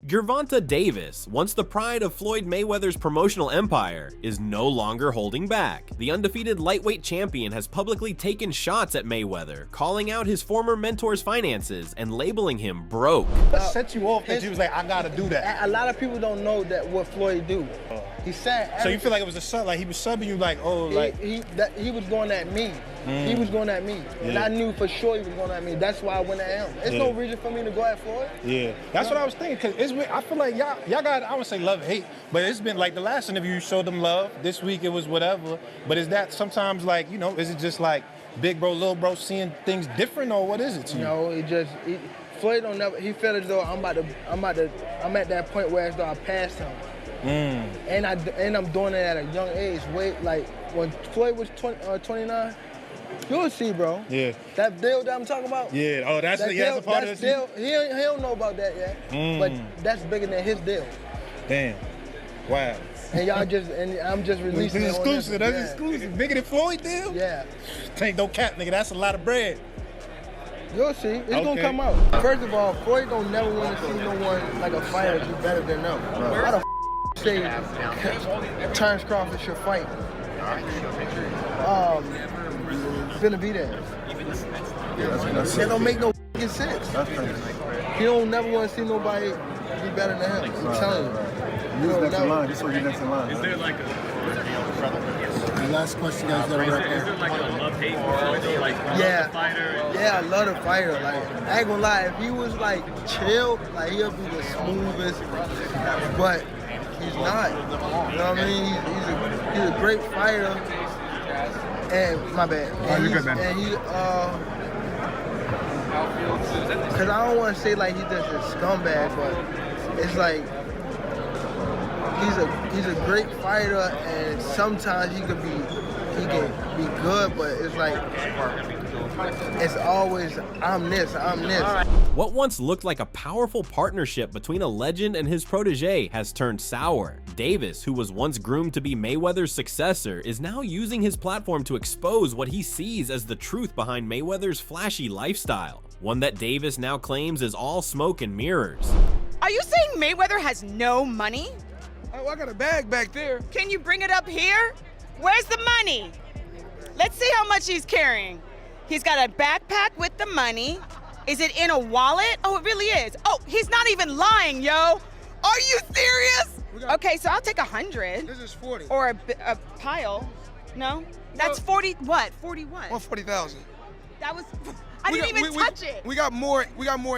Gervonta Davis, once the pride of Floyd Mayweather's promotional empire, is no longer holding back. The undefeated lightweight champion has publicly taken shots at Mayweather, calling out his former mentor's finances and labeling him broke. That set you off that you was like, I gotta do that. A lot of people don't know that what Floyd do. He said. So you feel like it was a sub, like he was subbing you, like, oh, like he was going at me. He was going at me, and I knew for sure he was going at me. That's why I went at him. There's no reason for me to go at Floyd. Yeah, that's what I was thinking. Cause I feel like y'all got, I would say love and hate, but it's been like the last interview you showed them love. This week it was whatever. But is that sometimes like, you know, is it just like big bro, little bro seeing things different, or what is it to you? No, Floyd don't never. He felt as though I'm at that point where as though I passed him. And I'm doing it at a young age. Wait, like when Floyd was 29, you'll see, bro. Yeah. That deal that I'm talking about. Yeah. Oh, that's a part of this. Deal. He don't know about that yet. But that's bigger than his deal. Damn. Wow. And I'm just releasing it. Exclusive. That's exclusive. Bigger than Floyd deal? Yeah. Ain't no cap, nigga. That's a lot of bread. You'll see. It's gonna come out. First of all, Floyd don't never want to see no one like a fighter do better than them. How the say Terrence Crawford should fight? Benavidez. That don't make no sense. He don't never want to see nobody be better than him. I'm telling you. Who's next in line? This one, next in line. Is there like The last question, guys, that right there. Is there like a love-hate for Floyd? Like, yeah. The fighter? Yeah, I love the fighter. Like, I ain't gonna lie, if he was like chill, like he'll be the smoothest, but he's not. You know what I mean? He's a great fighter. And my bad. Oh, you're good, man. And he, cause I don't want to say like he's just a scumbag, but it's like he's a great fighter, and sometimes he can be good, but it's like it's always I'm this. What once looked like a powerful partnership between a legend and his protege has turned sour. Davis, who was once groomed to be Mayweather's successor, is now using his platform to expose what he sees as the truth behind Mayweather's flashy lifestyle, one that Davis now claims is all smoke and mirrors. Are you saying Mayweather has no money? Oh, I got a bag back there. Can you bring it up here? Where's the money? Let's see how much he's carrying. He's got a backpack with the money. Is it in a wallet? Oh, it really is. Oh, he's not even lying, yo. Are you serious? Okay, so I'll take 100. This is 40. Or a pile. No? That's 40, what? 41? 140,000. That was, I didn't even touch it. We got more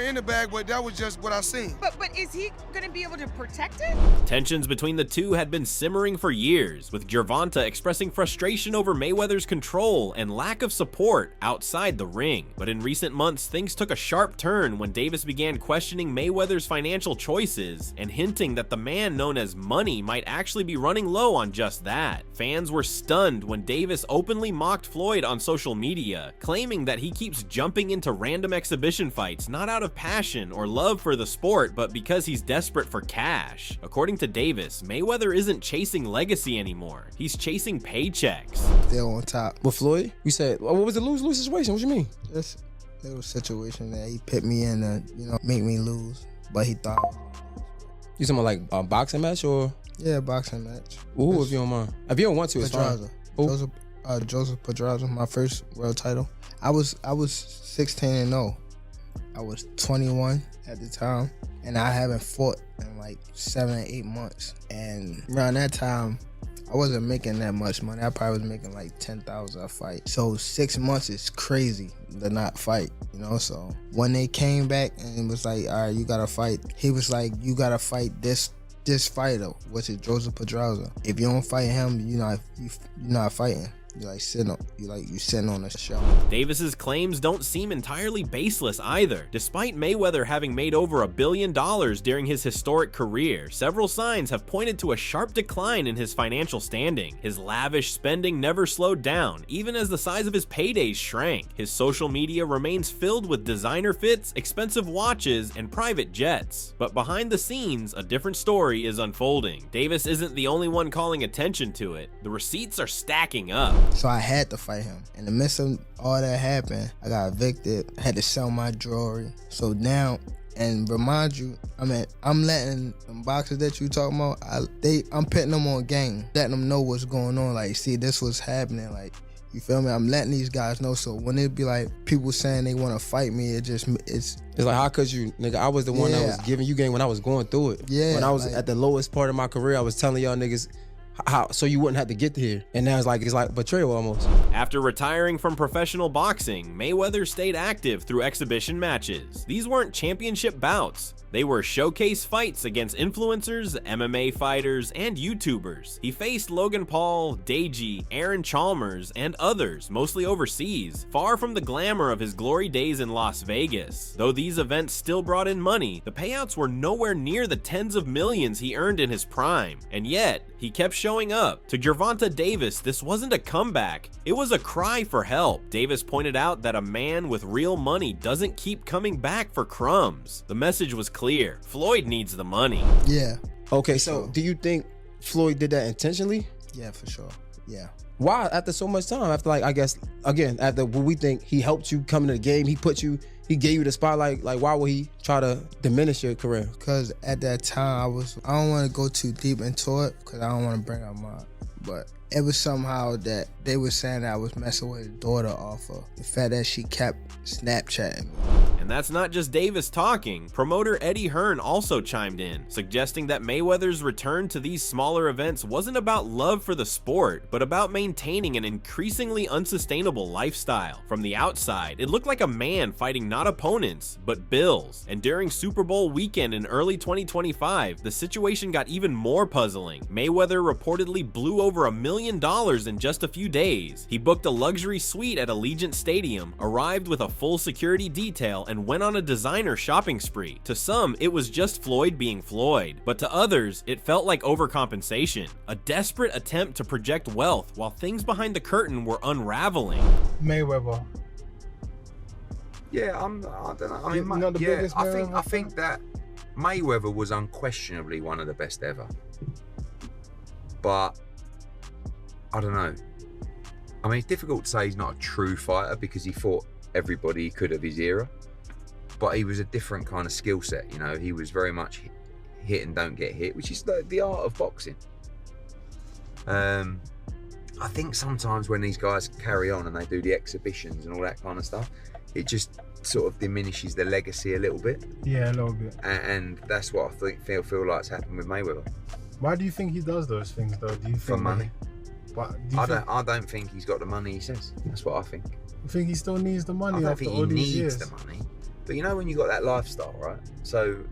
in the bag, but that was just what I seen. But is he gonna be able to protect it? Tensions between the two had been simmering for years, with Gervonta expressing frustration over Mayweather's control and lack of support outside the ring. But in recent months, things took a sharp turn when Davis began questioning Mayweather's financial choices and hinting that the man known as Money might actually be running low on just that. Fans were stunned when Davis openly mocked Floyd on social media, claiming that he keeps jumping into random exhibition fights not out of passion or love for the sport, but because he's desperate for cash. According to Davis, Mayweather isn't chasing legacy anymore. He's chasing paychecks. Still on top. With Floyd? You said, what was the lose-lose situation? What you mean? Just a little situation that he put me in to, make me lose, but he thought. You talking about like a boxing match or? Yeah, boxing match. Ooh, if you don't mind. If you don't want to, it's fine. Joseph Pedraza, my first world title. I was 16-0. I was 21 at the time, and I haven't fought in like 7 or 8 months. And around that time, I wasn't making that much money. I probably was making like 10,000 a fight. So 6 months is crazy to not fight, So when they came back and it was like, all right, you gotta fight. He was like, you gotta fight this fighter, which is Joseph Pedraza. If you don't fight him, you're not fighting. You sitting on a show. Davis's claims don't seem entirely baseless either. Despite Mayweather having made over $1 billion during his historic career, several signs have pointed to a sharp decline in his financial standing. His lavish spending never slowed down, even as the size of his paydays shrank. His social media remains filled with designer fits, expensive watches, and private jets. But behind the scenes, a different story is unfolding. Davis isn't the only one calling attention to it. The receipts are stacking up. So I had to fight him. In the midst of all that happened, I got evicted, had to sell my jewelry. So now And remind you, I mean, I'm letting them boxers that you talking about, I'm putting them on game, letting them know what's going on. Like, see, this was happening. Like, you feel me? I'm letting these guys know. So when it be like people saying they want to fight me, it's like, how could you, nigga? I was the one that was giving you game when I was going through it. Yeah. When I was like, at the lowest part of my career, I was telling y'all niggas how so you wouldn't have to get here. And now it's like betrayal almost. After retiring from professional boxing, Mayweather stayed active through exhibition matches. These weren't championship bouts. They were showcase fights against influencers, MMA fighters, and YouTubers. He faced Logan Paul, Deji, Aaron Chalmers, and others, mostly overseas, far from the glamour of his glory days in Las Vegas. Though these events still brought in money, the payouts were nowhere near the tens of millions he earned in his prime. And yet, he kept showing up. To Gervonta Davis, this wasn't a comeback. It was a cry for help. Davis pointed out that a man with real money doesn't keep coming back for crumbs. The message was clear. Floyd needs the money. Yeah. Okay, so do you think Floyd did that intentionally? Yeah, for sure. Yeah. Why after so much time? After, like, I guess, again, after what we think he helped you come into the game, he gave you the spotlight, like, why would he try to diminish your career? Because at that time, I don't want to go too deep into it because I don't want to bring up but it was somehow that they were saying that I was messing with his daughter off of the fact that she kept Snapchatting me. And that's not just Davis talking. Promoter Eddie Hearn also chimed in, suggesting that Mayweather's return to these smaller events wasn't about love for the sport, but about maintaining an increasingly unsustainable lifestyle. From the outside, it looked like a man fighting not opponents, but bills. And during Super Bowl weekend in early 2025, the situation got even more puzzling. Mayweather reportedly blew over $1 million in just a few days. He booked a luxury suite at Allegiant Stadium, arrived with a full security detail, and went on a designer shopping spree. To some, it was just Floyd being Floyd, but to others, it felt like overcompensation, a desperate attempt to project wealth while things behind the curtain were unraveling. Mayweather. Yeah, I don't know. I mean, not the biggest I think that Mayweather was unquestionably one of the best ever. But I don't know. I mean, it's difficult to say he's not a true fighter because he fought everybody he could of his era. But he was a different kind of skill set, you know. He was very much hit and don't get hit, which is the art of boxing. I think sometimes when these guys carry on and they do the exhibitions and all that kind of stuff, it just sort of diminishes the legacy a little bit. Yeah, a little bit. And that's what I feel like's happened with Mayweather. Why do you think he does those things, though? Do you think for money? I don't think he's got the money he says. That's what I think. I think he still needs the money. I don't after think all he these needs years. the money. But you know when you got that lifestyle, right? So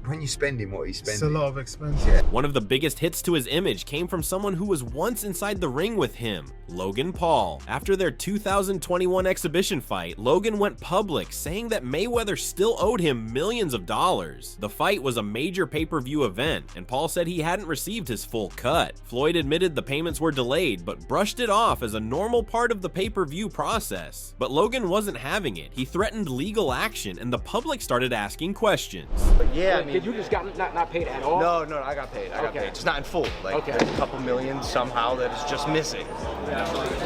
when you're spending what he's spending, It's a lot of expense. Yeah. One of the biggest hits to his image came from someone who was once inside the ring with him, Logan Paul. After their 2021 exhibition fight, Logan went public saying that Mayweather still owed him millions of dollars. The fight was a major pay-per-view event, and Paul said he hadn't received his full cut. Floyd admitted the payments were delayed, but brushed it off as a normal part of the pay-per-view process. But Logan wasn't having it. He threatened legal action, and the public started asking questions. Yeah, I mean, did you just got not paid at all? No, I got paid. I got paid. Just not in full. Like there's a couple million somehow that is just missing.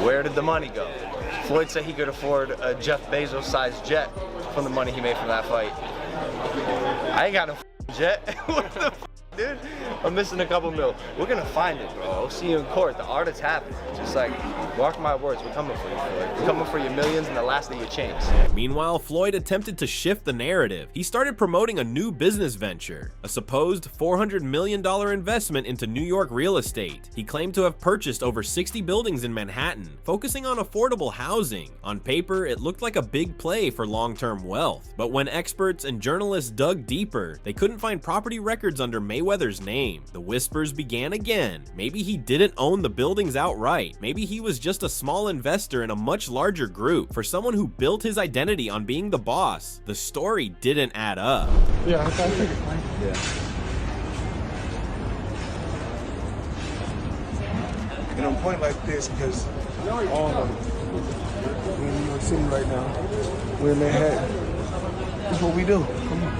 Where did the money go? Floyd said he could afford a Jeff Bezos-sized jet from the money he made from that fight. I ain't got no jet. What the dude? I'm missing a couple mil. We're gonna find it, bro. I'll see you in court. The art is happening. Just like, mark my words, we're coming for you, Floyd. We're coming for your millions and the last of your chains. Meanwhile, Floyd attempted to shift the narrative. He started promoting a new business venture, a supposed $400 million investment into New York real estate. He claimed to have purchased over 60 buildings in Manhattan, focusing on affordable housing. On paper, it looked like a big play for long-term wealth. But when experts and journalists dug deeper, they couldn't find property records under Mayweather's name. The whispers began again. Maybe he didn't own the buildings outright. Maybe he was just a small investor in a much larger group. For someone who built his identity on being the boss, the story didn't add up. Yeah, I figured. Yeah. And on a point like this, because all of them, we're in New York City right now, we're in Manhattan. That's what we do. Come on.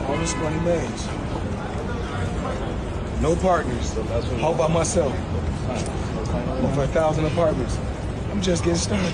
All this money made. No partners. All by myself. Over 1,000 apartments. I'm just getting started.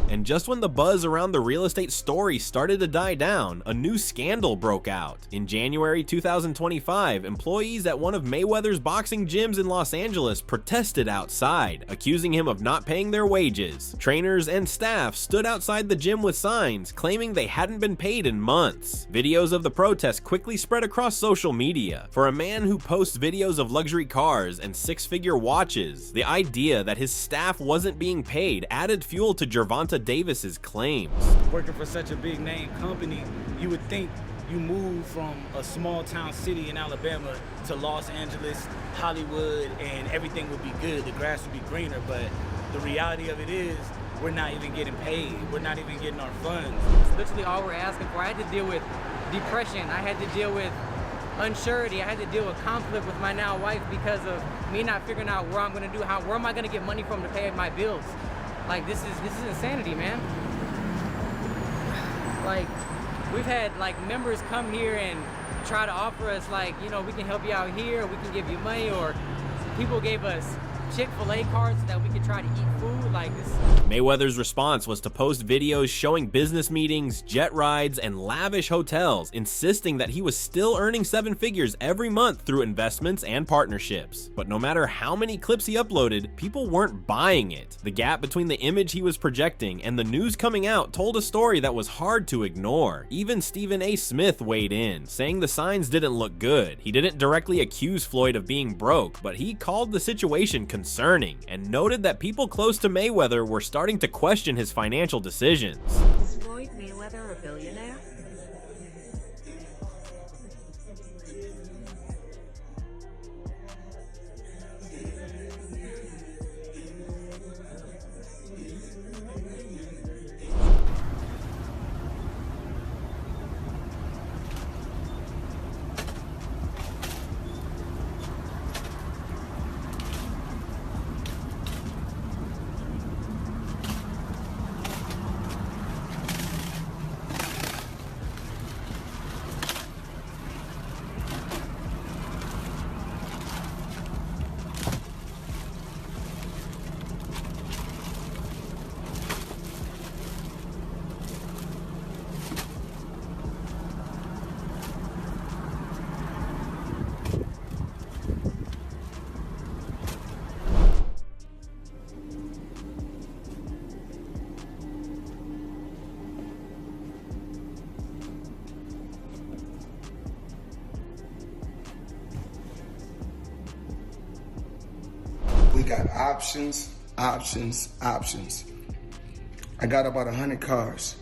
And just when the buzz around the real estate story started to die down, a new scandal broke out. In January 2025, employees at one of Mayweather's boxing gyms in Los Angeles protested outside, accusing him of not paying their wages. Trainers and staff stood outside the gym with signs claiming they hadn't been paid in months. Videos of the protest quickly spread across social media. For a man who posts videos of luxury cars and six-figure watches, the idea that his staff wasn't being paid added fuel to Gervonta Davis's claims. Working for such a big name company, you would think you move from a small town city in Alabama to Los Angeles, Hollywood, and everything would be good, the grass would be greener, but the reality of it is we're not even getting paid, we're not even getting our funds. It's literally all we're asking for. I had to deal with depression, I had to deal with unsurety, I had to deal with conflict with my now wife because of me not figuring out where I'm gonna do, where am I gonna get money from to pay my bills? Like, this is insanity, man. Like, we've had like members come here and try to offer us like, you know, we can help you out here, we can give you money, or people gave us Chick-fil-A cards so that we could try to eat food like this. Mayweather's response was to post videos showing business meetings, jet rides, and lavish hotels, insisting that he was still earning seven figures every month through investments and partnerships. But no matter how many clips he uploaded, people weren't buying it. The gap between the image he was projecting and the news coming out told a story that was hard to ignore. Even Stephen A. Smith weighed in, saying the signs didn't look good. He didn't directly accuse Floyd of being broke, but he called the situation concerning and noted that people close to Mayweather were starting to question his financial decisions. Is Floyd Mayweather a billionaire? We got options. I got about 100 cars.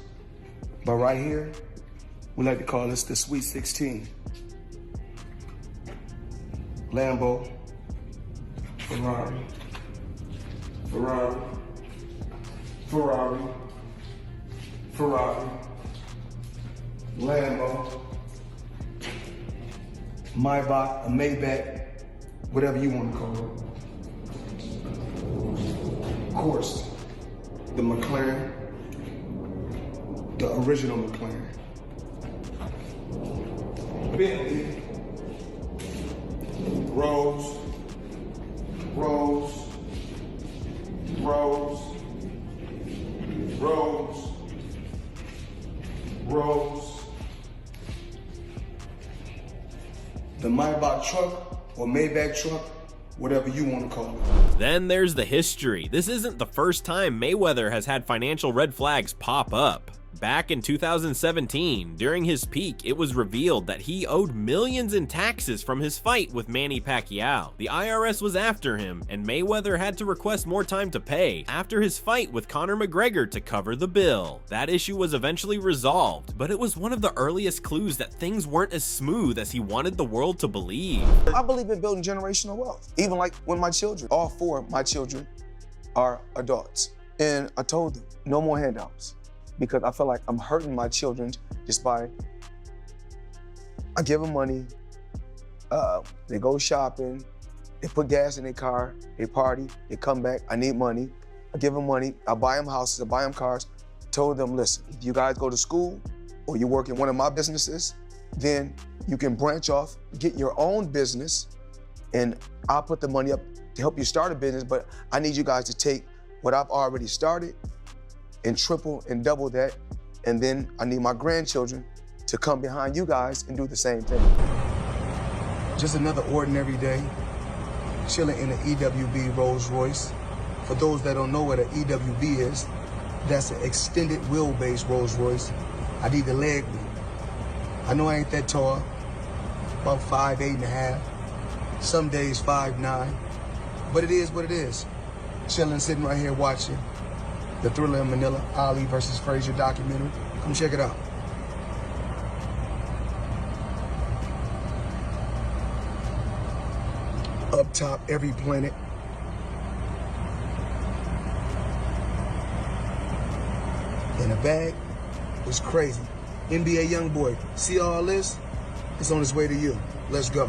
But right here, we like to call this the Sweet 16. Lambo, Ferrari, Lambo, Maybach, a Maybach, whatever you want to call it. Of course, the McLaren, the original McLaren. Bentley, Rolls, the Maybach truck or Maybach truck, whatever you want to call it. Then there's the history. This isn't the first time Mayweather has had financial red flags pop up. Back in 2017, during his peak, it was revealed that he owed millions in taxes from his fight with Manny Pacquiao. The IRS was after him, and Mayweather had to request more time to pay after his fight with Conor McGregor to cover the bill. That issue was eventually resolved, but it was one of the earliest clues that things weren't as smooth as he wanted the world to believe. I believe in building generational wealth. Even like when my children, all four of my children are adults. And I told them, no more handouts. Because I feel like I'm hurting my children just by, I give them money, they go shopping, they put gas in their car, they party, they come back, I need money. I give them money, I buy them houses, I buy them cars. Told them, listen, if you guys go to school or you work in one of my businesses, then you can branch off, get your own business, And I'll put the money up to help you start a business, but I need you guys to take what I've already started and triple and double that. And then I need my grandchildren to come behind you guys and do the same thing. Just another ordinary day, chilling in an EWB Rolls Royce. For those that don't know what an EWB is, that's an extended wheelbase Rolls Royce. I need the leg room. I know I ain't that tall, about 5'8.5", some days 5'9", but it is what it is. Chilling, sitting right here watching the Thriller in Manila, Ali versus Frazier documentary. Come check it out. Up top, every planet. In the bag, it's crazy. NBA YoungBoy, see all this? It's on its way to you. Let's go.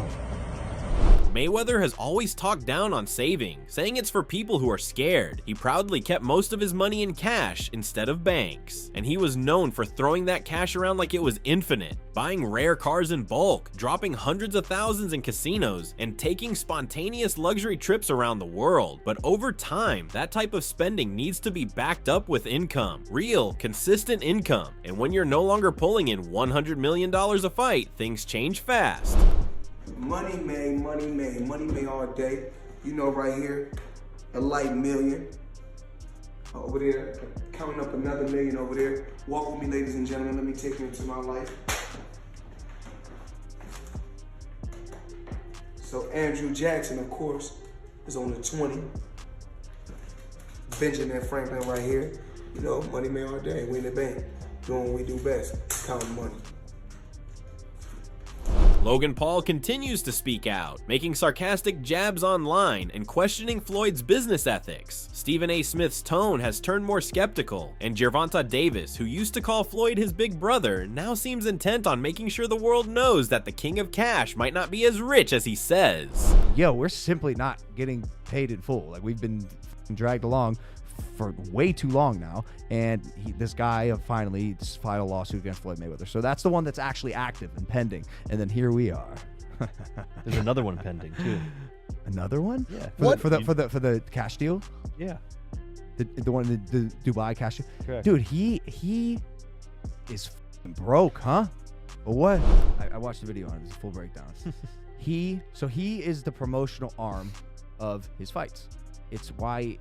Mayweather has always talked down on saving, saying it's for people who are scared. He proudly kept most of his money in cash instead of banks. And he was known for throwing that cash around like it was infinite, buying rare cars in bulk, dropping hundreds of thousands in casinos, and taking spontaneous luxury trips around the world. But over time, that type of spending needs to be backed up with income, real, consistent income. And when you're no longer pulling in $100 million a fight, things change fast. Money made all day. You know, right here, a light million. Over there, counting up another million over there. Walk with me, ladies and gentlemen. Let me take you into my life. So Andrew Jackson, of course, is on the 20. Benjamin Franklin right here. You know, money made all day. We in the bank, doing what we do best, counting money. Logan Paul continues to speak out, making sarcastic jabs online and questioning Floyd's business ethics. Stephen A. Smith's tone has turned more skeptical, and Gervonta Davis, who used to call Floyd his big brother, now seems intent on making sure the world knows that the king of cash might not be as rich as he says. Yo, we're simply not getting paid in full. Like, we've been dragged along for way too long now, and this guy finally filed a lawsuit against Floyd Mayweather. So that's the one that's actually active and pending, and then here we are. There's another one pending too. Another one? Yeah. For the cash deal? Yeah. The one, the Dubai cash deal? Correct. Dude, he is broke, huh? But what? I watched the video on it. It's a full breakdown. He is the promotional arm of his fights. It's why,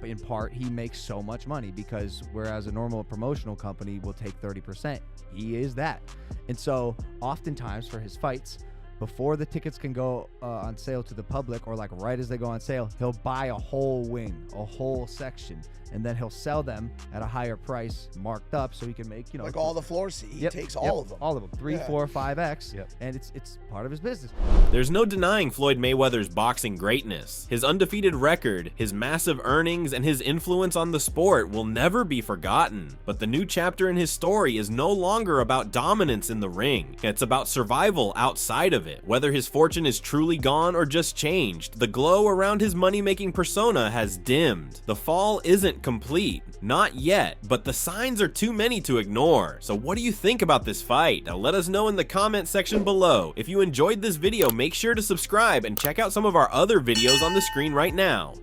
in part, he makes so much money, because whereas a normal promotional company will take 30%, he is that. And so oftentimes for his fights, before the tickets can go on sale to the public, or like right as they go on sale, he'll buy a whole wing, a whole section, and then he'll sell them at a higher price, marked up, so he can make, you know, like all the floor seat. He takes all of them. All of them. 3, 4, 5x. And it's part of his business. There's no denying Floyd Mayweather's boxing greatness. His undefeated record, his massive earnings, and his influence on the sport will never be forgotten. But the new chapter in his story is no longer about dominance in the ring. It's about survival outside of it. Whether his fortune is truly gone or just changed, the glow around his money-making persona has dimmed. The fall isn't complete. Not yet, but the signs are too many to ignore. So what do you think about this fight? Now let us know in the comment section below. If you enjoyed this video, make sure to subscribe and check out some of our other videos on the screen right now.